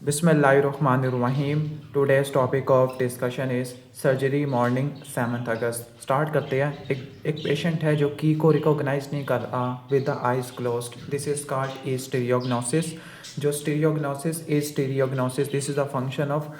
बिस्मिल्लाहिर्रहमानिर्रहीम। Today's topic of discussion is surgery morning 7 August. Start करते हैं। एक पेशेंट है जो की को रिकॉग्नाइज नहीं कर रहा with the eyes closed. This is called stereognosis. जो stereognosis this is a function of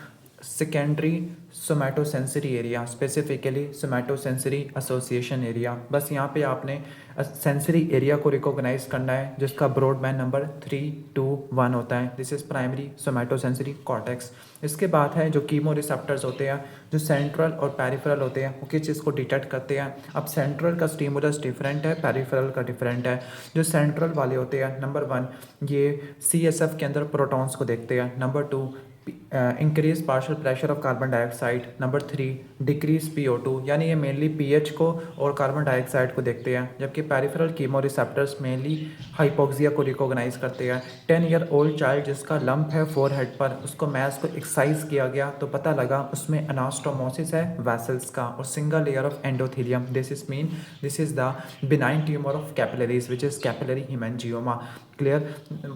secondary somatosensory area, specifically somatosensory association area. बस यहाँ पे आपने सेंसरी एरिया को रिकॉग्नाइज करना है जिसका ब्रॉडबैंड नंबर 321 होता है। This is primary somatosensory cortex. इसके बाद है जो कीमो रिसेप्टर्स होते हैं जो सेंट्रल और पेरिफेरल होते हैं, वो किस चीज़ को डिटेक्ट करते हैं। अब सेंट्रल का स्टिमुलस डिफरेंट है, पेरिफेरल का डिफरेंट है। जो सेंट्रल वाले होते हैं, नंबर 1 ये CSF के अंदर प्रोटॉन्स को देखते हैं। Number 2 increase partial pressure of carbon dioxide. Number 3 decrease PO2, यानी ये मेनली pH को और कार्बन डाइऑक्साइड को देखते हैं। जबकि peripheral chemo receptors mainly hypoxia को रिकॉग्नाइज करते हैं। 10 ईयर ओल्ड चाइल्ड जिसका लंप है फोरहेड पर, उसको मैस को एक्सरसाइज किया गया तो पता लगा उसमें अनास्टोमोसिस है वेसल्स का और single layer of endothelium. This is the benign tumour of capillaries which is capillary haemangioma. Clear.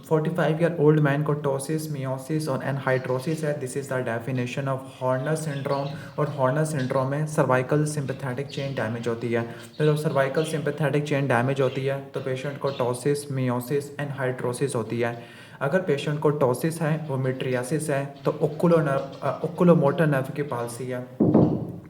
45 year old man को टोसिस, मियोसिस और एनहाइड्रोसिस है। This is the definition of Horner syndrome. और Horner syndrome में cervical sympathetic chain damage होती है। तो जब cervical sympathetic chain damage होती है तो पेशेंट को टोसिस, मियोसिस एनहाइड्रोसिस होती है। अगर पेशेंट को टोसिस है, वो मिट्रियासिस है, तो ओकुलोमोटर नर्व की पाल्सी है,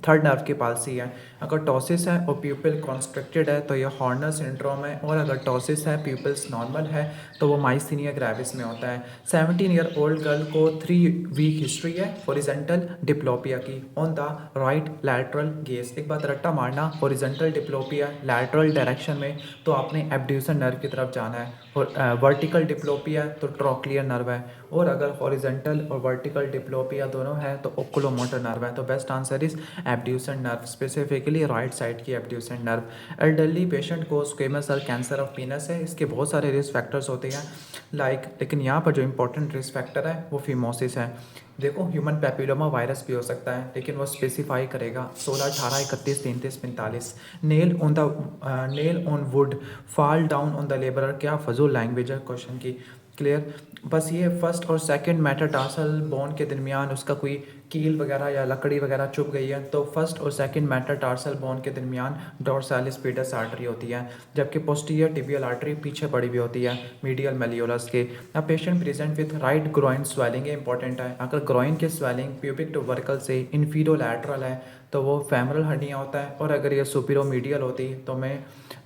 थर्ड नर्व की पाल्सी है। अगर टोसिस है और प्यूपिल कॉन्स्ट्रिक्टेड है तो ये हॉर्नर सिंड्रोम है। और अगर टोसिस है, प्यूपिल्स नॉर्मल है, तो वो माइस्थीनिया ग्रेविस में होता है। 17 ईयर ओल्ड गर्ल को 3 वीक हिस्ट्री है हॉरिजॉन्टल डिप्लोपिया की on the right lateral gauge. एक बात रट्टा मारना, हॉरिजॉन्टल डिप्लोपिया लैटरल डायरेक्शन में तो आपने एब्ड्यूसन नर्व की तरफ जाना है, और वर्टिकल डिप्लोपिया तो ट्रोक्लियर नर्व है। और अगर हॉरिजॉन्टल और वर्टिकल डिप्लोपिया दोनों है तो ओकुलोमोटर नर्व है। तो best answer is abducens nerve, specifically right side की एब्ड्यूसन नर्व। एल्डरली पेशेंट को squamous cell cancer of penis है। इसके बहुत सारे रिस्क फैक्टर्स होते हैं लेकिन यहाँ पर जो इंपॉर्टेंट रिस्क फैक्टर है वो फीमोसिस है। देखो, ह्यूमन पैपिलोमा वायरस भी हो सकता है लेकिन वो स्पेसिफाई करेगा 16, 18, 31, 33, 45। Nail on would fall down on the labourer. क्या फजूल लैंग्वेज है क्वेश्चन की। क्लियर। बस ये फर्स्ट और सेकंड मेटाटार्सल बोन के दरमियान उसका कोई कील वगैरह या लकड़ी वगैरह चुभ गई है तो फर्स्ट और सेकंड मेटाटार्सल बोन के दरमियान डोर्सालिस पीटस आर्टरी होती है, जबकि पोस्टीरियर टिबियल आर्टरी पीछे पड़ी हुई होती है मीडियल मेलियोलस के। अब patient present with right groin swelling, important है। अगर ग्रोइन के स्वेलिंग प्यूबिक टू वर्कल से इन्फीरोलैटरल है तो वो फेमरल हर्निया होता है, और अगर ये सुपीरोमीडियल होती तो मैं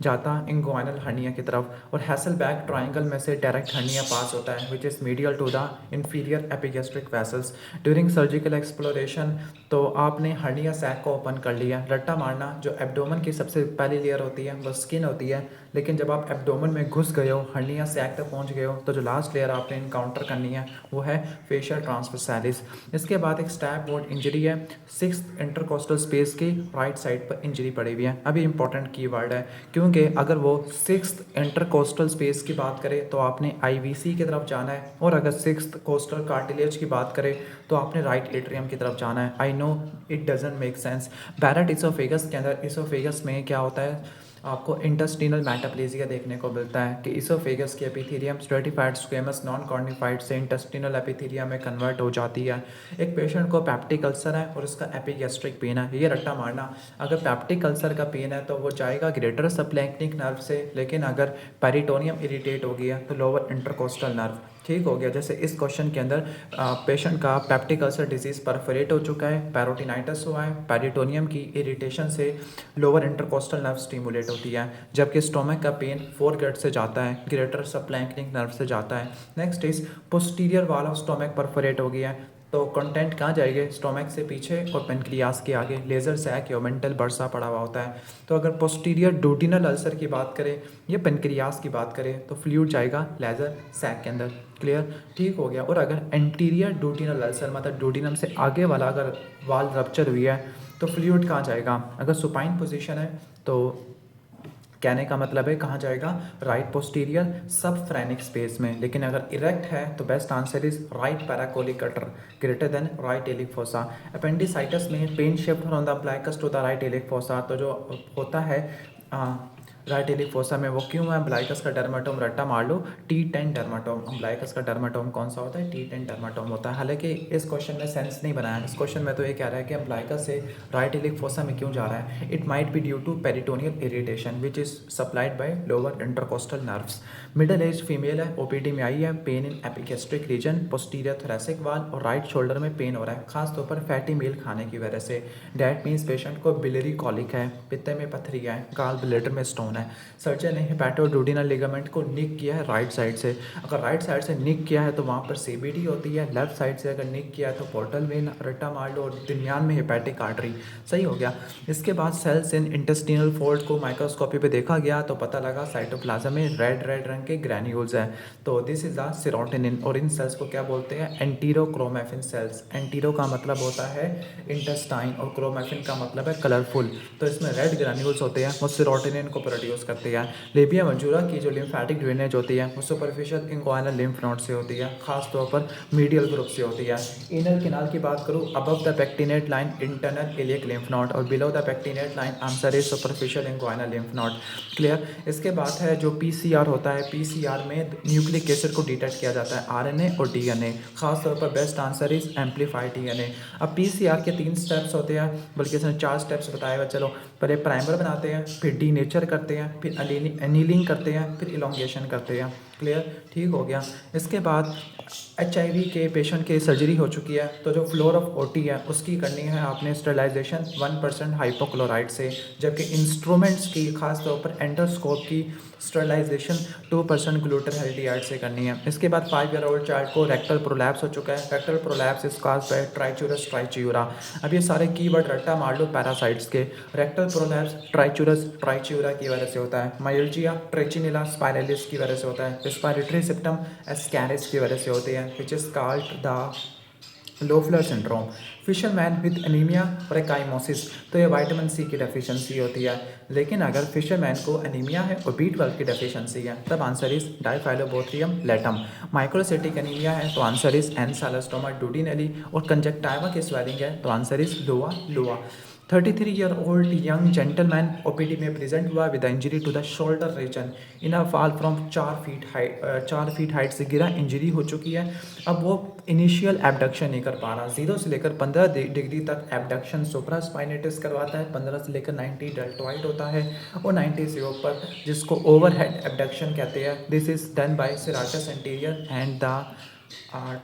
जाता इंग्वाइनल हर्निया की तरफ। और हैसलबैक ट्राइंगल में से डायरेक्ट हर्निया पास होता है which is medial to the inferior epigastric vessels. During surgical exploration तो आपने हर्निया सैक को ओपन कर लिया। रट्टा मारना, जो एब्डोमेन की सबसे पहली लेयर होती है वो स्किन होती है, लेकिन जब आप एब्डोमेन में घुस गए हो, हर्निया सैक तक पहुंच गए हो, तो जो लास्ट लेयर आपने इनकाउंटर करनी है वो है फेशियल ट्रांसवर्सैलिस। इसके बाद एक स्टैब बोर्ड इंजरी है, 6th इंटरकोस्टल स्पेस की राइट साइड पर इंजरी पड़ी हुई है। अभी इंपॉर्टेंट कीवर्ड है क्योंकि अगर वो 6th इंटरकोस्टल स्पेस की बात करें तो आपने IVC की तरफ जाना है, और अगर 6th कोस्टल कार्टिलेज की बात करें तो आपने राइट एट्रियम की तरफ जाना है। I know it doesn't make sense. Barrett oesophagus के अंदर इसोफेगस में क्या होता है, आपको इंटेस्टिनल मेटाप्लेजिया देखने को मिलता है कि इसोफेगस की epithelium stratified squamous non cornified से इंटेस्टिनल एपिथेलियम में कन्वर्ट हो जाती है। एक पेशेंट को पेप्टिक अल्सर है और उसका एपिगैस्ट्रिक पेन है, ये रट्टा मारना। अगर पेप्टिक अल्सर का पेन है तो वो जाएगा ग्रेटर सबक्लैंक्टिक नर्व से, लेकिन अगर पेरिटोनियम इरिटेट हो गया तो लोअर इंटरकोस्टल नर्व। ठीक हो गया। जैसे इस क्वेश्चन के अंदर पेशेंट का पेप्टिक अल्सर डिजीज परफोरेट हो चुका है, पैरोटिनाइटिस हुआ है, पेरिटोनियम की इरिटेशन से लोअर इंटरकोस्टल नर्व स्टिमुलेट होती है, जबकि स्टोमक का पेन फोरगेट से जाता है, ग्रेटर सबक्लैंक्टिक नर्व से जाता है। Next is posterior wall of stomach perforate हो गया है, तो कंटेंट कहाँ जाएंगे, स्टोमक से पीछे और पेनक्रियास के आगे लेज़र सैक या मेंटल बर्सा पड़ा हुआ होता है। तो अगर पोस्टीरियर डोडिनल अल्सर की बात करें या पेनक्रियास की बात करें तो फ्लूइड जाएगा लेज़र सैक के अंदर। क्लियर। ठीक हो गया। और अगर एंटीरियर डोडिनल अल्सर मतलब डोडिनम से आगे वाला अगर वाल रप्चर हुई है तो फ्लूइड कहाँ जाएगा, अगर सुपाइन पोजीशन है तो कहने का मतलब है कहाँ जाएगा, right posterior subphrenic space में। लेकिन अगर इरेक्ट है तो best answer is right paracolic gutter greater than right iliac fossa. Appendicitis में pain shift from the umbilicus to the right iliac fossa, तो जो होता है राइट इलिक फोसा में वो क्यों है, अम्ब्लाइकस का डर्माटोम रट्टा मार लो T10 डर्माटोम, अम्ब्लाइकस का डर्माटोम कौन सा होता है, T10 डर्माटोम होता है। हालांकि इस क्वेश्चन में सेंस नहीं बनाया, इस क्वेश्चन में तो ये कह रहा है कि अम्ब्लाइकस से राइट इलिक फोसा में क्यों जा रहा है। It might be due to peritoneal irritation which is supplied by lower intercostal nerves. Middle age female है, ओपीडी में आई है, pain in epigastric region, posterior thoracic wall और राइट शोल्डर में पेन हो रहा है, खासतौर पर फैटी मील खाने की वजह से। डैट मीन्स पेशेंट को बिलरी कॉलिक है, पित्ते में पथरी है, गाल ब्लैडर में स्टोन है। सर्जन ने हेपेटोडुडिनल लिगामेंट को निक किया है राइट साइड से। अगर राइट साइड से निक किया है तो वहाँ पर सीबीडी होती है, लेफ्ट साइड से अगर निक किया है तो पोर्टल वेन, रट्टा मार लो और दरमियान में हेपेटिक आर्टरी। सही हो गया। इसके बाद सेल्स इन इंटेस्टिनल फोल्ड को माइक्रोस्कोपी पे देखा गया तो पता लगा साइटोप्लाज्म में रेड रेड रंग के ग्रैन्यूल्स हैं। तो दिस इज द सेरोटोनिन और इन सेल्स को क्या बोलते हैं, एंटीरोक्रोमैफिन सेल्स। एंटीरो का मतलब होता है इंटेस्टाइन और क्रोमैफिन का मतलब है कलरफुल। तो इसमें रेड ग्रैन्यूल्स होते हैं, वो सेरोटोनिन को प्रोड्यूस करते हैं। लेबिया मंजूरा की जो लिम्फेटिक ड्रेनेज होती है वो सुपरफिशियल इंक्वाइनल लिम्फ नोड से होती है, खासतौर पर मीडियल ग्रुप से होती है। इनर किनाल की बात करूँ, above the pectinate line internal iliac lymph node और below the pectinate line answer is superficial inguinal lymph node. Clear. इसके बाद है जो पीसीआर होता है, पीसीआर में न्यूक्लिक एसिड को डिटेक्ट किया जाता है, आरएनए और डीएनए। खासतौर पर best answer is amplified DNA. अब पीसीआर के 3 स्टेप्स होते हैं, बल्कि इसमें 4 स्टेप्स बताए हुए। चलो, पहले प्राइमर बनाते हैं, फिर डीनेचर करते हैं, फिर एनीलिंग करते हैं, फिर इलोंगेशन करते हैं। क्लियर, ठीक हो गया। इसके बाद HIV के पेशेंट की सर्जरी हो चुकी है तो जो फ्लोर ऑफ OT है उसकी करनी है आपने स्टरलाइजेशन 1% हाइपोक्लोराइड से, जबकि इंस्ट्रूमेंट्स की खास तौर पर एंडोस्कोप की स्टरलाइजेशन 2% ग्लूटाथायोडाइड से करनी है। इसके बाद 5 ईयर ओल्ड चाइल्ड को रेक्टल प्रोलैप्स हो चुका है, rectal prolapse is caused by trichuris trichiura. अब ये सारे कीवर्ड रट्टा मार लो पैरासाइट्स के। रेक्टल प्रोलैप्स ट्राइचूरस ट्राइच्यूरा की वजह से होता है, मायोल्जिया ट्रेचिनिला स्पाइरलिस की वजह से होता है, रेस्पिरेटरी सिस्टम एस्कैरिस की वजह से होती है which is called the Loeffler syndrome. Fisherman with anaemia और एकाइमोसिस, तो ये विटामिन सी की डेफिशिएंसी होती है। लेकिन अगर फिशरमैन को एनीमिया है और B12 की डेफिशिएंसी है तब answer is diphyllobothrium latum. Microcytic anaemia है तो आंसर इज एनसालोस्टोमा डुडिनेली और कंजक्टाइवा की स्वेलिंग है तो आंसर इज लोआ लोआ। 33-year-old young gentleman OPD में प्रेजेंट हुआ with injury to the shoulder region in a fall from 4 feet height से गिरा, इंजरी हो चुकी है। अब वो इनिशियल एबडक्शन नहीं कर पा रहा, 0 से लेकर 15 डिग्री तक एबडक्शन सुप्रास्पाइनेटिस करवाता है, 15 से लेकर 90 डेल्टॉइड होता है और 90 से ऊपर जिसको ओवरहेड एबडक्शन कहते हैं। This is done by serratus anterior and the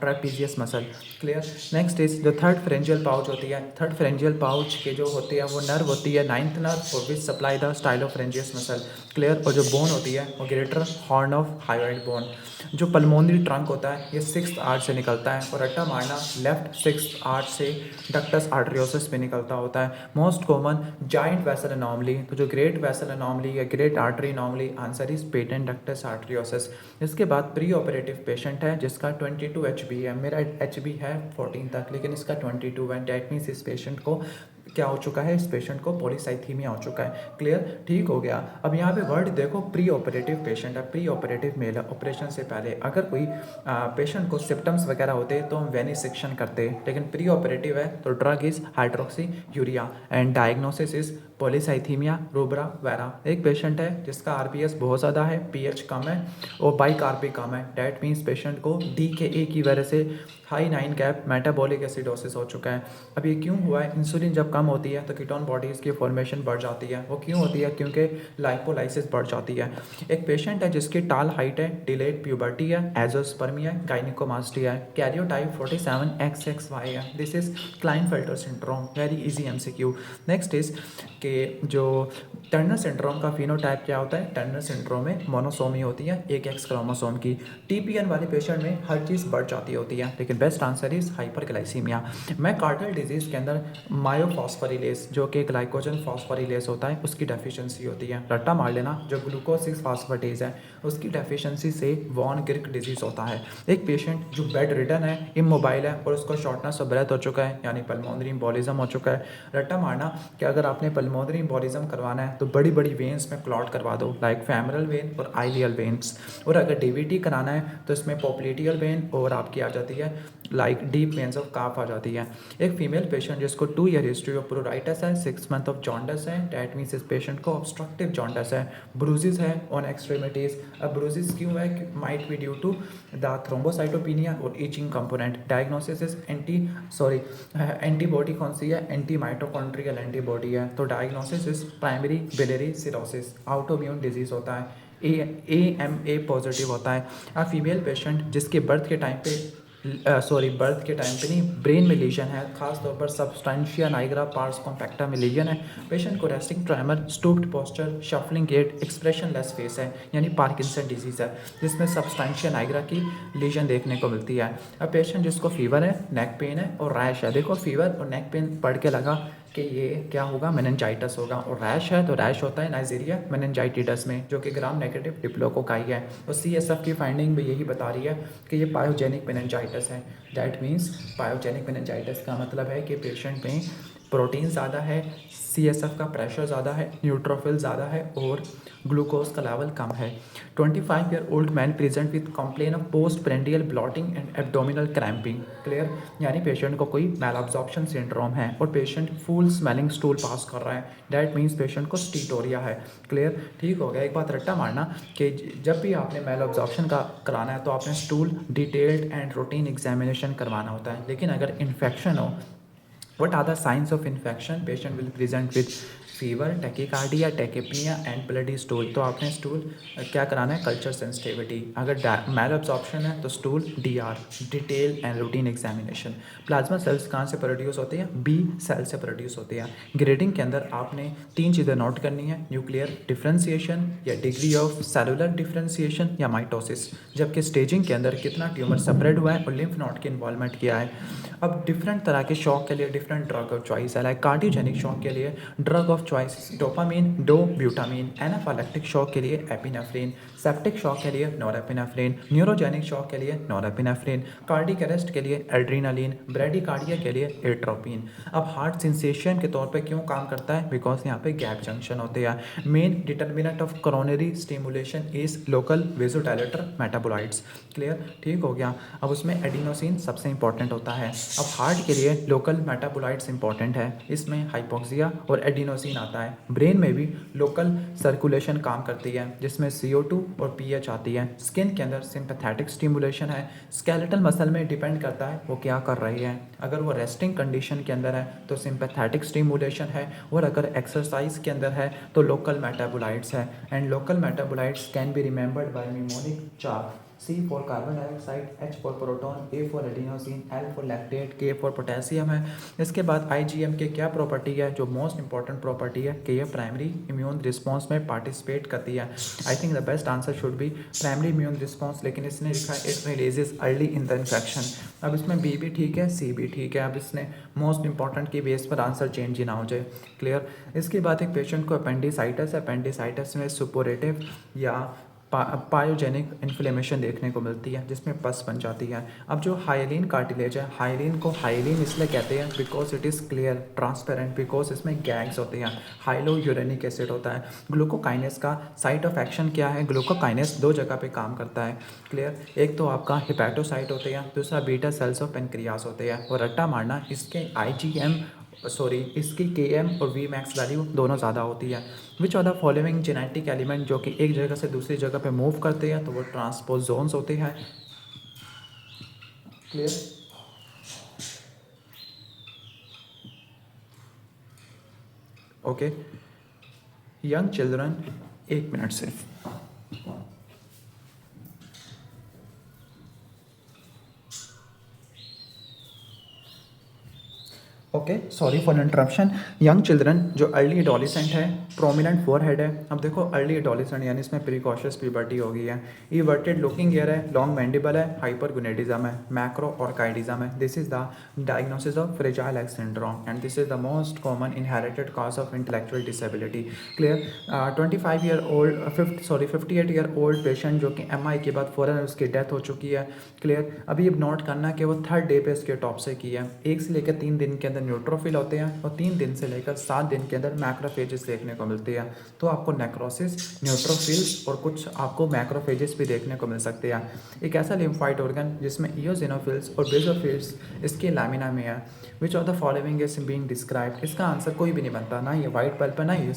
trapezius muscle. Clear. Next is जो थर्ड फेरेंजियल पाउच होती है, थर्ड फेरेंजियल पाउच के जो होती है वो नर्व होती है 9th नर्व और which supply the stylopharyngeus muscle. Clear. और जो बोन होती है वो ग्रेटर हॉर्न ऑफ हाइड्रोइड बोन। जो पल्मोनरी ट्रंक होता है ये 6th आर्ट से निकलता है और रट्टा मारना लेफ्ट 6th आर्ट से डक्टस आर्टरियोसिस पे निकलता होता है। Most common joint vessel anomaly, तो जो ग्रेट वेसल एनॉमली या great artery anomaly answer is patent ductus आर्टरियोसिस। इसके बाद प्री ऑपरेटिव पेशेंट है जिसका 22 HB है, मेरा HB है 14 तक लेकिन इसका 22 है। डैट मीन्स इस पेशेंट को क्या हो चुका है, इस पेशेंट को पॉलीसाइथीमिया हो चुका है। क्लियर, ठीक हो गया। अब यहाँ पे वर्ड देखो, प्री ऑपरेटिव पेशेंट है, प्री ऑपरेटिव मेल है, ऑपरेशन से पहले। अगर कोई पेशेंट को सिम्टम्स वगैरह होते तो हम वेनिसेक्शन करते, लेकिन प्री ऑपरेटिव है तो drug is hydroxy urea and diagnosis is polycythaemia rubra vera. एक पेशेंट है जिसका RBS बहुत ज़्यादा है, pH कम है और बाइकार्ब भी कम है। डैट मीन्स पेशेंट को DKA की वजह से हाई 9 कैप मेटाबॉलिक एसिडोसिस हो चुका है। अब ये क्यों हुआ है, इंसुलिन जब कम होती है तो कीटोन बॉडीज़ की फॉर्मेशन बढ़ जाती है। वो क्यों होती है, क्योंकि लाइपोलाइसिस बढ़ जाती है। एक पेशेंट है जिसकी टाल हाइट है, डिलेड प्यूबर्टी है, एजोस्पर्मिया है, गायनिकोमास्टिया है, कैरियोटाइप 47XXY है। This is Klinefelter syndrome, very easy MCQ। Next is कि जो टर्नर सिंड्रोम का फिनोटाइप क्या होता है, टर्नर सिंड्रोम में मोनोसोमी होती है एक X क्रोमोसोम की। TPN वाले पेशेंट में हर चीज़ बढ़ जाती होती है, लेकिन best answer is hyperglycaemia. McArdle disease के अंदर मायोफॉस्फोरिलेस जो कि ग्लाइकोजन फॉस्फोरिलेस होता है उसकी डेफिशिएंसी होती है। रट्टा मार लेना, जो ग्लूकोज 6 फॉस्फेटेज है उसकी डेफिशिएंसी से वॉन गिर्क डिजीज़ होता है। एक पेशेंट जो बेड रिडन है, इमोबाइल है और उसको शॉर्टनेस ऑफ ब्रेथ हो चुका है यानी पल्मोनरी एम्बोलिज्म हो चुका है। रट्टा मारना कि अगर आपने पल्मोनरी एम्बोलिज्म करवाना है तो बड़ी बड़ी वेन्स में क्लॉट करवा दो, लाइक फेमरल वेन और आइलियल वेन्स। और अगर DVT कराना है तो इसमें पॉप्लेटियल वेन और आपकी आ जाती है लाइक डीप पेन्स ऑफ काफ आ जाती है। एक फीमेल पेशेंट जिसको 2 ईयर हिस्ट्री ऑफ प्रोराइटिस है, 6 मंथ ऑफ जॉन्डस है, डैट मीन्स इस पेशेंट को ऑब्स्ट्रक्टिव जॉन्डस है, ब्रूजेस है ऑन एक्सट्रीमिटीज़। अब ब्रूजेस क्यों है? Might be due to the thrombocytopenia और itching component. Diagnosis is antibody कौन सी है? एंटी माइटोकॉन्ड्रियल एंटीबॉडी है। तो diagnosis is primary biliary cirrhosis, autoimmune disease होता है, AMA पॉजिटिव होता है। अब फीमेल पेशेंट जिसके बर्थ के टाइम पे नहीं, ब्रेन में लीजन है, खास तौर पर सबस्टेंशिया नाइग्रा पार्स कॉम्पैक्टा में लीजन है। पेशेंट को resting tremor, stooped posture, shuffling gait, expressionless face है, यानी पार्किंसन डिजीज़ है, जिसमें सबस्टेंशिया नाइग्रा की लीजन देखने को मिलती है। अब पेशेंट जिसको फीवर है, नेक पेन है और रैश है। देखो फीवर और नेक पेन पढ़ के लगा कि ये क्या होगा? मेनिंजाइटिस होगा। और रैश है तो रैश होता है नाइजीरिया मेनिंजाइटिस में, जो कि ग्राम नेगेटिव डिप्लोकोकाई है। और CSF की फाइंडिंग भी यही बता रही है कि ये पायोजेनिक मेनिंजाइटिस है। दैट मीन्स पायोजेनिक मेनिंजाइटिस का मतलब है कि पेशेंट में प्रोटीन ज़्यादा है, CSF का प्रेशर ज़्यादा है, न्यूट्रोफिल ज़्यादा है और ग्लूकोज का लेवल कम है। 25 year old man present with complain of post prandial blotting and abdominal cramping. Clear? यानी पेशेंट को कोई मैलअब्जॉर्प्शन सिंड्रोम है और patient full smelling stool pass कर रहा है। दैट मीन्स पेशेंट को स्टीटोरिया है। क्लियर? ठीक हो गया। एक बात रट्टा मारना कि जब भी आपने मैलअब्जॉर्प्शन का कराना है तो आपने stool detailed and routine examination करवाना होता है। लेकिन अगर इन्फेक्शन हो, what are the signs of infection? Patient will present with fever, tachycardia, tachypnoea and bloody stool. तो आपने स्टूल क्या कराना है? Culture sensitivity. अगर मैल अब्जॉर्प्शन है तो stool DR, detail and routine examination. Plasma cells कहाँ से प्रोड्यूस होते हैं? B सेल से प्रोड्यूस होते हैं। ग्रेडिंग के अंदर आपने 3 चीज़ें नोट करनी है, न्यूक्लियर डिफ्रेंसिएशन या डिग्री ऑफ सेलुलर डिफ्रेंसिएशन या माइटोसिस, जबकि स्टेजिंग के अंदर कितना ट्यूमर स्प्रेड हुआ है और लिम्फ नोड की इन्वॉल्वमेंट किया है। अब डिफरेंट तरह के शॉक के लिए डिफरेंट ड्रग ऑफ चॉइस है। लाइक कार्डियोजेनिक शॉक के लिए drug of choice dopamine, dobutamine. Anaphylactic shock के लिए एपिनेफ्रिन। सेप्टिक शॉक के लिए नॉरएपिनेफ्रिन। न्यूरोजेनिक शॉक के लिए नॉरएपिनेफ्रिन। कार्डिक अरेस्ट के लिए एड्रीनालिन। ब्रेडिकार्डिया के लिए एट्रोपिन। अब हार्ट सेंसेशन के तौर पे क्यों काम करता है? बिकॉज यहाँ पे गैप जंक्शन होते हैं। Main determinant of coronary stimulation is local वेसोडायलेटर metabolites. Clear? ठीक हो गया। अब उसमें एडिनोसिन सबसे इंपॉर्टेंट होता है। अब हार्ट के लिए लोकल मेटाबोलाइट्स इंपॉर्टेंट है, इसमें हाइपोक्सिया और एडिनोसिन आता है। ब्रेन में भी लोकल सर्कुलेशन काम करती है, जिसमें CO2 और pH आती है। स्किन के अंदर सिंपैथेटिक स्टिमुलेशन है। स्केलेटल मसल में डिपेंड करता है वो क्या कर रही है। अगर वो रेस्टिंग कंडीशन के अंदर है तो सिंपैथेटिक स्टिमुलेशन है, और अगर एक्सरसाइज के अंदर है तो लोकल मेटाबोलाइट्स है। And local metabolites can be remembered by mnemonic chart. C for carbon dioxide, H for proton, A for adenosine, L for lactate, K for potassium है। इसके बाद IgM के क्या प्रॉपर्टी है? जो मोस्ट इंपॉर्टेंट प्रॉपर्टी है कि ये प्राइमरी इम्यून रिस्पॉन्स में पार्टिसिपेट करती है। I think the best answer should be primary immune response, लेकिन इसने लिखा है it releases early in the infection. अब इसमें B भी ठीक है, C भी ठीक है। अब इसने मोस्ट इंपॉर्टेंट की बेस पर आंसर चेंज ही ना हो जाए। क्लियर? इसके बाद एक पेशेंट को अपेंडिसाइटिस है। अपेंडिसाइटिस में सुपोरेटिव या पायोजेनिक इन्फ्लेमेशन देखने को मिलती है, जिसमें पस बन जाती है। अब जो हाइलिन कार्टिलेज है, हाइलिन को हाइलिन इसलिए कहते हैं because it is clear transparent, because इसमें गैग्स होते हैं। हाइलो यूरेनिक एसिड होता है। ग्लूकोकाइनेस का साइट ऑफ एक्शन क्या है? ग्लूकोकाइनेस 2 जगह पे काम करता है। क्लियर? एक तो आपका हिपैटोसाइट होते हैं, दूसरा बीटा सेल्स ऑफ पेनक्रियास होते हैं। और रट्टा मारना, इसके इसकी KM और Vmax वैल्यू दोनों ज़्यादा होती है। Which are the following genetic element जो कि एक जगह से दूसरी जगह पे मूव करते हैं? तो वो ट्रांसपोजोन्स होते हैं। Clear? Okay. Young children, 1 minute सिर्फ। Okay, sorry for interruption. Young children जो अर्ली एडोलेसेंट है, प्रोमिनेंट फोरहेड है। अब देखो अर्ली एडोलेसेंट यानी इसमें प्रिकॉशियस प्यूबर्टी हो गई है। इवर्टेड लुकिंग ईयर है, लॉन्ग मैंडिबल है, हाइपरगोनेडिज्म है, मैक्रो ऑर्काइडिज्म है। This is the diagnosis of fragile egg syndrome and this is the most common inherited cause of intellectual disability. Clear? 58 year old patient जो कि MI के बाद फ़ौरन उसकी डेथ हो चुकी है। क्लियर? अभी अब नोट करना कि वो 3rd डे पे इसके टॉप से की है। 1 से लेकर 3 दिन के अंदर न्यूट्रोफिल होते हैं और 3 दिन से लेकर 7 दिन के अंदर मैक्रोफेजेस देखने को मिलती है। तो आपको नेक्रोसिस, न्यूट्रोफिल्स और कुछ आपको मैक्रोफेजेस भी देखने को मिल सकते हैं। एक ऐसा लिम्फाइट ऑर्गन जिसमें इयोसिनोफिल्स और बेसोफिल्स इसके लैमिना में है। Which of the following is being described, इसका आंसर कोई भी नहीं बनता, ना ये वाइट पल्प है ना ये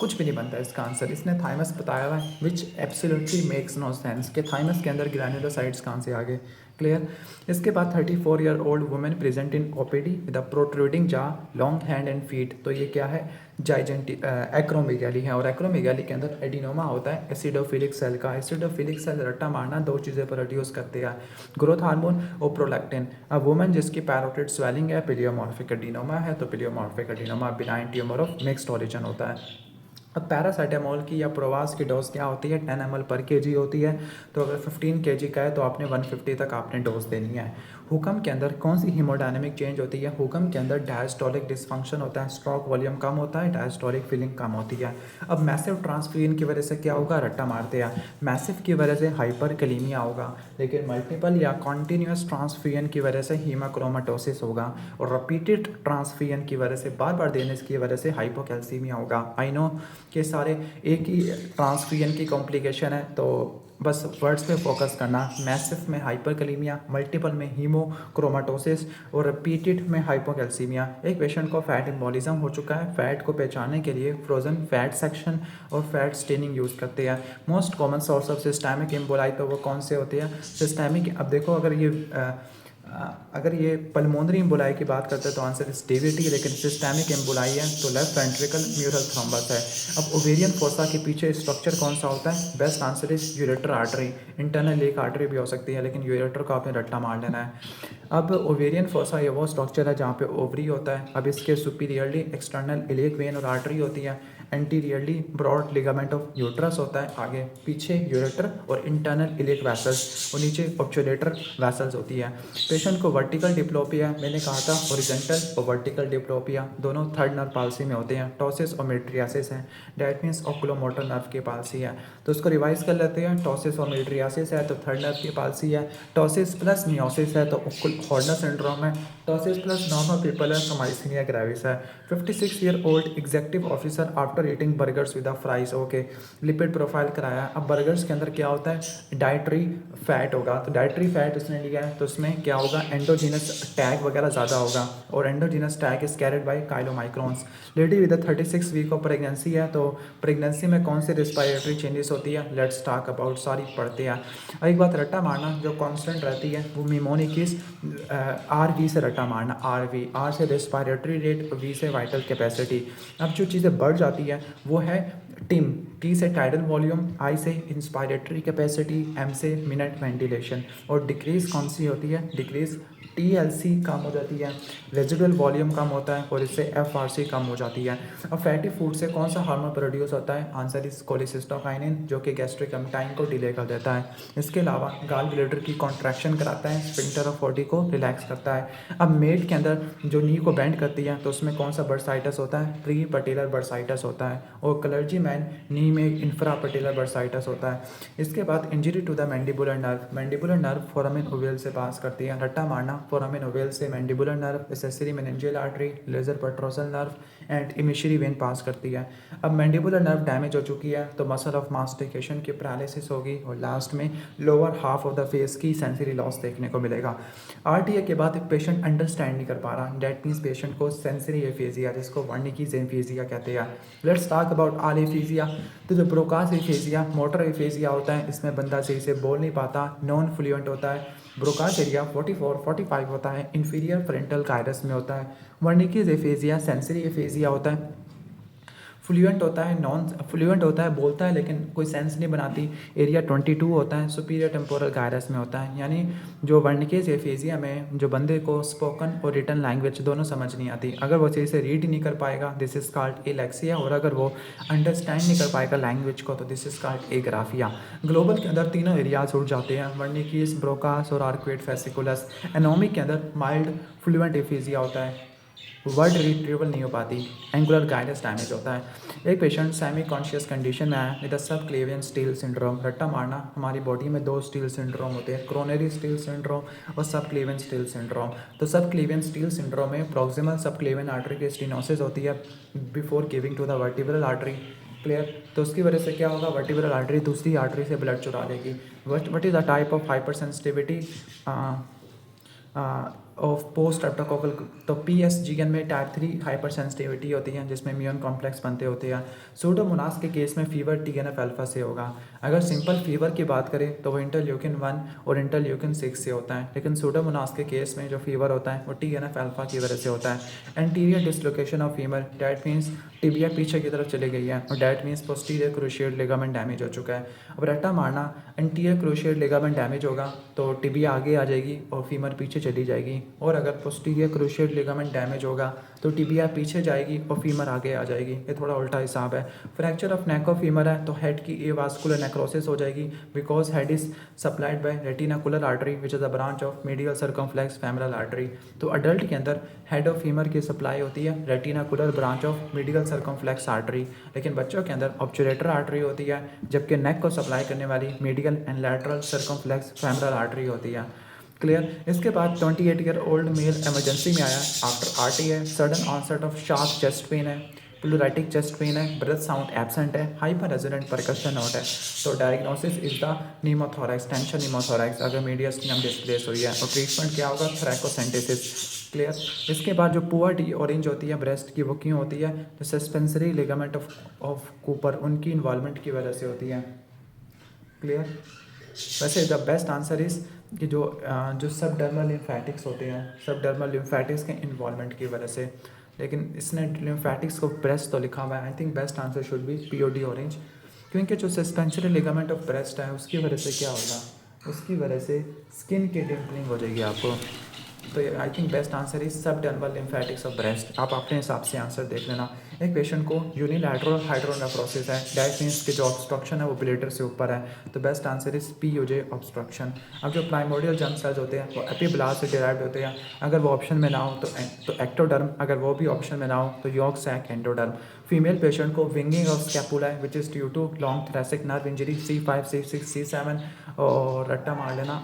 कुछ भी नहीं बनता इसका आंसर। इसने थाइमस बताया हुआ है विच एब्सोल्युटली मेक्स नो सेंस कि थाइमस के अंदर ग्रैन्युलोसाइट्स कहाँ से आ गए। क्लियर। इसके बाद 34 year old women present in OPD with a protruding जा, लॉन्ग हैंड एंड फीट। तो ये क्या है, जाइजेंटी एक्रोमेगाली है और एक्रोमेगाली के अंदर एडिनोमा होता है एसिडोफिलिक सेल का। एसिडोफिलिक सेल रट्टा मारना 2 चीज़ें प्रोड्यूस करते हैं, ग्रोथ हार्मोन और प्रोलैक्टिन। अब वुमेन जिसकी पैरोटिड स्वेलिंग है, पिलियोमॉर्फिक एडिनोमा है, तो pleomorphic adenoma benign tumour of mixed origin होता है। अब पैरासीटामोल की या प्रोवास की डोज क्या होती है, 10 ml पर केजी होती है। तो अगर 15 केजी का है तो आपने 150 तक आपने डोज देनी है। हुकम के अंदर कौन सी हीमोडायनेमिक चेंज होती है, हुकम के अंदर डायस्टोलिक डिसफंक्शन होता है, स्ट्रोक वॉल्यूम कम होता है, डायस्टोलिक फीलिंग कम होती है। अब मैसिव ट्रांसफ्यूजन की वजह से क्या होगा, रट्टा मारते हैं, मैसिव की वजह से हाइपरकैलेमिया होगा, लेकिन मल्टीपल या कॉन्टीन्यूस ट्रांसफ्यूजन की वजह से हीमाक्रोमाटोसिस होगा और रिपीटेड ट्रांसफ्यूजन की वजह से बार बार देने की वजह से हाइपोकैल्सीमिया होगा। आई नो कि सारे एक ही ट्रांसफ्यूजन की कॉम्प्लिकेशन है, तो बस वर्ड्स पे फोकस करना। मैसिव में हाइपरकैलेमिया, मल्टीपल में हीमोक्रोमाटोसिस और रिपीटेड में हाइपोकैल्सीमिया। एक पेशेंट को फैट एम्बोलिज्म हो चुका है, फैट को पहचानने के लिए फ्रोजन फैट सेक्शन और फैट स्टेनिंग यूज़ करते हैं। Most common source of systemic emboli तो वो कौन से होते हैं, सिस्टेमिक। अब देखो अगर ये पल्मोनरी एम्बोलाई की बात करते हैं तो आंसर इज डीवीटी, लेकिन सिस्टेमिक एम्बोलाई है तो लेफ्ट वेंट्रिकल म्यूरल थ्रोम्बस है। अब ओवेरियन फोसा के पीछे स्ट्रक्चर कौन सा होता है, best answer is ureter artery. Internal lake artery भी हो सकती है, लेकिन यूरेटर को आपने रट्टा मार लेना है। अब ओवेरियन फोसा ये वो स्ट्रक्चर है जहाँ पे ओवरी होता है। अब इसके सुपीरियरली एक्सटर्नल इलियक वेन और आर्टरी होती है, anteriorly broad ligament of uterus होता है, आगे पीछे यूरेटर और इंटरनल इलियक वैसल्स और नीचे ऑब्चुलेटर वैसल्स होती है। पेशेंट को वर्टिकल डिप्लोपिया, मैंने कहा था हॉरिजॉन्टल और वर्टिकल डिप्लोपिया दोनों थर्ड नर्व पाल्सी में होते हैं। टॉसिस और मिलिट्रियासिस है, डेट मीन्स ऑक्यूलोमोटर नर्व की पाल्सी है। तो उसको रिवाइज कर लेते हैं, टॉसिस और मिलिट्रियासिस है तो थर्ड नर्व की पाल्सी है, टॉसिस प्लस मियोसिस है तो हॉर्नर सिंड्रोम है, टॉसिस प्लस नॉर्मल पीपल है तो माइस्थीनिया ग्रेविस है। 56 year old executive officer after eating burgers with fries, okay. Lipid profile कराया। अब बर्गर्स के अंदर क्या होता है, डाइटरी फैट होगा, तो डाइटरी फैट उसने लिया है तो उसमें क्या होगा, एंडोजीनस टैग वगैरह ज़्यादा होगा और endogenous TAG is carried by chylomicrons. Lady with 36 week of pregnancy है, तो प्रेगनेंसी में कौन से रिस्पायरेटरी चेंजेस होती है, लेट्स टॉक अबाउट, सारी पढ़ते हैं। और एक बात रट्टा मारना जो कांस्टेंट रहती है वो निमोनिकिस RV से रट्टा मारना, RV, R से रिस्पायरेटरी रेट, V से वाइटल कैपेसिटी। अब जो चीज़ें बढ़ जाती है वो है टिम, T से टाइडल वॉल्यूम, I से इंस्पायरेटरी कैपेसिटी, M से मिनट वेंटिलेशन और डिक्रीज कौन सी होती है, डिक्रीज TLC कम हो जाती है, रेजिडुअल वॉल्यूम कम होता है और इससे FRC कम हो जाती है। अब फैटी फूड से कौन सा हार्मोन प्रोड्यूस होता है, आंसर इज कोलिसिस्टोकाइनिन जो कि गैस्ट्रिक एम्टाइन को डिले कर देता है। इसके अलावा गाल ब्लैडर की कॉन्ट्रैक्शन कराता है, स्फिंक्टर ऑफ बॉडी को रिलैक्स करता है। अब मेट के अंदर जो नी को बेंड करती है तो उसमें कौन सा बर्साइटस होता है, प्री पटेलर बर्साइटस होता है और क्लर्जी मैन नी में इंफ्रा पटेलर बर्साइटस होता है। इसके बाद injury to the mandibular nerve, mandibular nerve foramen ovale से पास करती है, रट्टा मारना फोरामिन ओवेल से mandibular nerve, accessory meningeal artery, lesser petrosal nerve and emissary vein pass करती है। अब मैंडिबुलर नर्व डैमेज हो चुकी है तो मसल ऑफ मास्टिकेशन की पैरालिसिस होगी और लास्ट में lower half of the face की सेंसरी लॉस देखने को मिलेगा। RTA के बाद पेशेंट अंडरस्टैंड नहीं कर पा रहा, डेट मीन्स पेशेंट को सेंसरी एफेजिया जिसको वर्निकीज एफेजिया कहते हैं। Let's talk about all aphasia. तो जो ब्रोकास एफेजिया मोटर एफेजिया होता है, इसमें बंदा सही से बोल नहीं पाता, नॉन फ्लुएंट होता है। ब्रोकास एरिया 44-45 होता है, इंफीरियर फ्रंटल गायरस में होता है। वर्निकीज एफेजिया सेंसरी एफेजिया होता है, फ्लुएंट होता है, नॉन फ्लुएंट होता है, बोलता है लेकिन कोई सेंस नहीं बनाती। एरिया 22 होता है, सुपीरियर टेम्पोरल गायरस में होता है। यानी जो वर्निकेज एफेजिया में जो बंदे को स्पोकन और रिटन लैंग्वेज दोनों समझ नहीं आती, अगर वो सही से रीड नहीं कर पाएगा दिस इज कॉल्ड एलेक्सिया, और अगर वो अंडरस्टैंड नहीं कर पाएगा लैंग्वेज को तो दिस इज कॉल्ड एग्राफिया। ग्लोबल के अंदर तीनों एरियाज उड़ जाते हैं, वर्निकीज, ब्रोकास और आर्क्वेट फेसिकुलस। एनोमिक के अंदर माइल्ड फ्लुएंट एफेजिया होता है, वर्ड रिट्रीवल नहीं हो पाती, एंगुलर गाइडेंस डैमेज होता है। एक पेशेंट सेमी कॉन्शियस कंडीशन में आया विद सब क्लेवियन स्टील सिंड्रोम। रट्टा मारना, हमारी बॉडी में 2 स्टील सिंड्रोम होते हैं, क्रोनरी स्टील सिंड्रोम और सब क्लेवियन स्टील सिंड्रोम। तो सब क्लेवियन स्टील सिंड्रोम में प्रॉक्सिमल सब क्लेवियन आर्टरी की स्टेनोसिस होती है before giving to the vertebral artery. Clear? तो उसकी वजह से क्या होगा, वर्टिब्रल आर्टरी दूसरी आर्टरी से ब्लड चुरा लेगी। What is the type of hypersensitivity of post streptococcal. तो PSGN में टाइप 3 हाइपर सेंसिटिविटी होती है जिसमें इम्यून कॉम्प्लेक्स बनते होते हैं। सूडोमोनास के केस में फीवर TNF अल्फा से होगा। अगर सिंपल फीवर की बात करें तो वो इंटरल्यूकिन 1 और इंटरल्यूकिन 6 से होता है, लेकिन सूडोमोनास के केस में जो फीवर होता है वो TNF अल्फा की वजह से होता है। Anterior dislocation of femur, that means tibia पीछे की तरफ चली गई है और that means posterior cruciate ligament damage हो चुका है। अब रट्टा मारना, एंटीरियर क्रूशिएट लिगामेंट डैमेज होगा तो टिबिया आगे आ जाएगी और फीमर पीछे चली जाएगी, और अगर पोस्टीरियर क्रूशिएट लिगामेंट डैमेज होगा तो टिबिया पीछे जाएगी और फीमर आगे आ जाएगी। ये थोड़ा उल्टा हिसाब है। Fracture of neck of femur है तो हेड की एवास्कुलर नेक्रोसिस हो जाएगी because head is supplied by retinacular artery which is a branch of medial circumflex femoral artery. तो अडल्ट के अंदर हेड ऑफ फीमर की सप्लाई होती है retinacular branch of medial circumflex artery, लेकिन बच्चों के अंदर ऑब्चुलेटर आर्टरी होती है, जबकि नेक को सप्लाई करने वाली medial and lateral circumflex femoral artery होती है। क्लियर? इसके बाद 28 ईयर ओल्ड मेल इमरजेंसी में आया आफ्टर RT है, sudden onset of sharp chest pain है, प्लूरैटिक चेस्ट पेन है, ब्रेथ साउंड एब्सेंट है, हाइपर रेजोनेंट परकशन नोट है। तो diagnosis is the pneumothorax, tension pneumothorax अगर मीडियस्टियम डिस्प्लेस हुई है, और ट्रीटमेंट क्या होगा, थ्रैकोसेंटेसिस। क्लियर? इसके बाद जो पुअर डी ऑरेंज होती है ब्रेस्ट की, वो क्यों होती है, तो सस्पेंसरी लिगामेंट ऑफ कूपर उनकी इन्वॉल्वमेंट की वजह से होती है। क्लियर? वैसे द बेस्ट आंसर इज़ कि जो सब डर्मल लिम्फेटिक्स होते हैं, सब डर्मल लिम्फेटिक्स के इन्वॉल्वमेंट की वजह से, लेकिन इसने लिम्फेटिक्स को ब्रेस्ट तो लिखा हुआ है। I think best answer should be POD orange, क्योंकि जो सस्पेंसरी लिगामेंट ऑफ ब्रेस्ट है उसकी वजह से क्या होगा, उसकी वजह से स्किन की डिम्पलिंग हो जाएगी आपको। तो I think best answer is सब डर्मल लिम्फेटिक्स ऑफ ब्रेस्ट। आप अपने हिसाब से आंसर देख लेना। एक पेशेंट को यूनिलैटरल हाइड्रोनेफ्रोसिस है, डैट मीन्स कि जो ऑब्स्ट्रक्शन है वो ब्लेडर से ऊपर है, तो best answer is PUJ obstruction. अब जो प्राइमोडियल जर्म सेल्स होते हैं वो एपिब्लास्ट से डिराइव्ड होते हैं, अगर वो ऑप्शन में ना हो तो एक्टोडर्म, अगर वो भी ऑप्शन में ना हो तो yolk sac endoderm. Female patient को विंगिंग ऑफ स्कैपुला है which is due to long thoracic nerve injury C5 C6 C7, और रट्टा मार लेना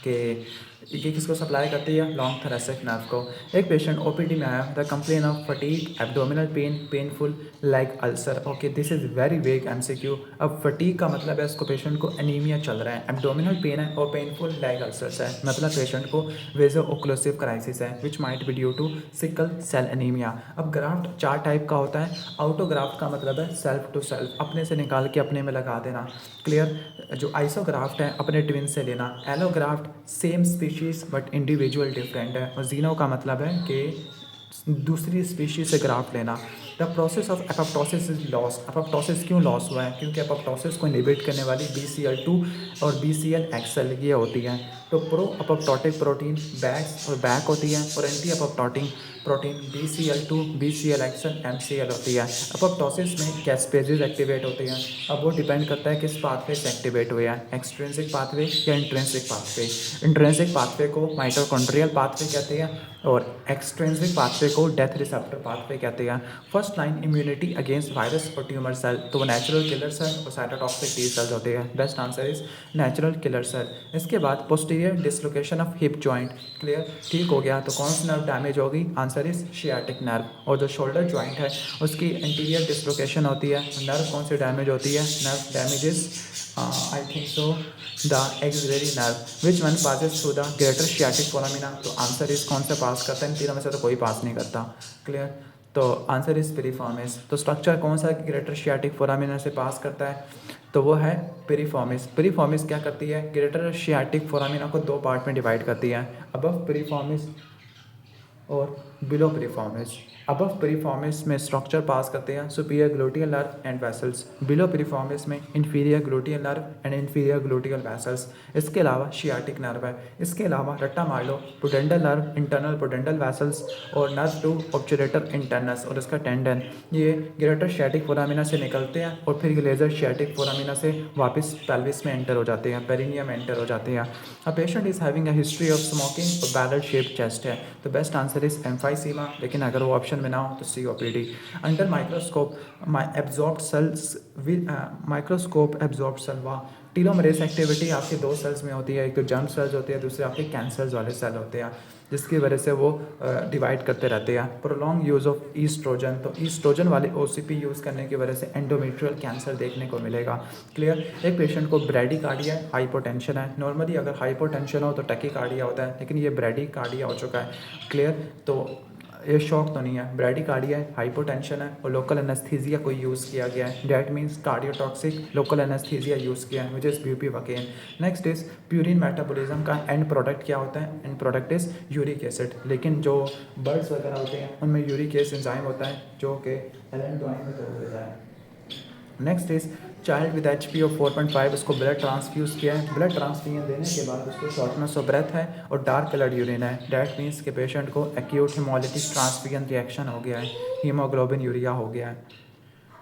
कि ये किसको सप्लाई करती है, लॉन्ग थोरेसिक नर्व को। एक पेशेंट OPD में आया the complain of fatigue, abdominal pain, painful like ulcer. Okay, this is very vague MCQ। अब फटीग का मतलब है इसको पेशेंट को एनीमिया चल रहा है, एब्डोमिनल पेन है और पेनफुल लाइक अल्सर्स है, मतलब पेशेंट को वेजो ओक्लूसिव क्राइसिस है which might be due to sickle cell anaemia. अब ग्राफ्ट 4 टाइप का होता है। आउटोग्राफ्ट का मतलब है सेल्फ टू सेल्फ, अपने से निकाल के अपने में लगा देना। क्लियर? जो आइसोग्राफ्ट है अपने ट्विन से लेना। Allograft same species but individual different है, और जीनो का मतलब है कि दूसरी स्पीशीज से ग्राफ्ट लेना। The process of apoptosis is lost. Apoptosis क्यों लॉस हुआ है, क्योंकि एपोप्टोसिस को इनहिबिट करने वाली BCL2 और BCLXL ये होती है। तो प्रो एपोप्टोटिक प्रोटीन बैक्स और बैक होती है, और anti apoptotic protein BCL2 BCLXL MCL होती है। एपोप्टोसिस में कैस्पेजेस एक्टिवेट होते हैं। अब वो डिपेंड करता है किस पाथवे से एक्टिवेट हुए हैं, एक्सट्रिंसिक पाथवे या इंट्रिंसिक पाथवे। इंट्रिंसिक पाथवे को माइटोकॉन्ड्रियल पाथवे कहते हैं और एक्सट्रिंसिक पाथवे को डेथ रिसेप्टर पाथवे कहते हैं। First line immunity against virus और ट्यूमर सेल, तो वो नेचुरल किलर सेल और साइटोटॉक्सिक T सेल्स होते हैं। Best answer is natural killer cell. इसके बाद posterior dislocation of hip joint. Clear? ठीक हो गया, तो कौन सी नर्व डैमेज होगी, आंसर इज शियाटिक नर्व। और जो शोल्डर जॉइंट है उसकी एंटीरियर डिसलोकेशन होती है। नर्व कौन सी डैमेज होती है, nerve damages I think so the axillary nerve which one passes through the greater sciatic foramina. तो आंसर इज कौन सा पास करता है, इन तीनों में से तो कोई पास नहीं करता। क्लियर? तो आंसर इज पिरिफॉर्मिस। तो स्ट्रक्चर कौन सा ग्रेटर शियाटिक फोरामिना से पास करता है, तो वो है पिरिफॉर्मिस। पिरिफॉर्मिस क्या करती है, ग्रेटर शियाटिक फोरामिना को 2 पार्ट में डिवाइड करती है, अबव पिरिफॉर्मिस और बिलो पिरिफॉर्मिस। अबव पिरिफॉर्मिस में स्ट्रक्चर पास करते हैं superior gluteal nerve and vessels, below piriformis में inferior gluteal nerve and inferior gluteal vessels. इसके अलावा शियाटिक नर्व है। इसके अलावा रट्टा मार लो pudendal nerve, internal pudendal vessels और नर्व टू ऑब्चुलेटर इंटरनस और इसका टेंडन, ये ग्रेटर शियाटिक फोरामिना से निकलते हैं और फिर ये लेजर शियाटिक फोरामिना से वापस पेल्विस में एंटर हो जाते हैं, पेरिनियम में एंटर हो जाते हैं। A patient is having a history of smoking और बैरल शेप्ड चेस्ट है, तो best answer answer is emphysema, लेकिन अगर वो ऑप्शन में ना हो तो COPD। Under microscope absorbed cells microscope absorbed cell व टीलोमरेस एक्टिविटी आपके दो सेल्स में होती है, एक तो जर्म सेल्स होते हैं, दूसरे आपके कैंसर्स वाले सेल होते हैं, जिसकी वजह से वो डिवाइड करते रहते हैं। प्रोलॉन्ग यूज़ ऑफ ईस्ट्रोजन, तो ईस्ट्रोजन वाले OCP यूज़ करने की वजह से एंडोमेट्रियल कैंसर देखने को मिलेगा। क्लियर। एक पेशेंट को ब्रेडिकार्डिया है, हाइपोटेंशन है। नॉर्मली अगर हाइपोटेंशन हो तो टैकीकार्डिया होता है, लेकिन ये ब्रेडिकार्डिया हो चुका है। क्लियर। तो ये शॉक तो नहीं है, ब्रेडिकार्डिया है, हाइपोटेंशन है और लोकल एनेस्थीसिया कोई यूज़ किया गया है। That means cardiotoxic local anaesthesia use किया है, which is bupivacaine. Next is purine metabolism का एंड प्रोडक्ट क्या होता है? And product is uric acid, लेकिन जो बर्ड्स वगैरह होते हैं उनमें यूरिक एसिड एंजाइम होता है जो कि एलेंडोइन में तोड़ देता है। Next is child with HP of 4.5, उसको ब्लड ट्रांसफ्यूज़ किया है। ब्लड ट्रांसफ्यूजन देने के बाद उसको शॉर्टनेस ऑफ ब्रेथ है और डार्क कलर्ड यूरिन है। डैट मीन्स के पेशेंट को एक्यूट हेमोलिटिक ट्रांसफ्यूजन रिएक्शन हो गया है, हीमोग्लोबिन यूरिया हो गया है।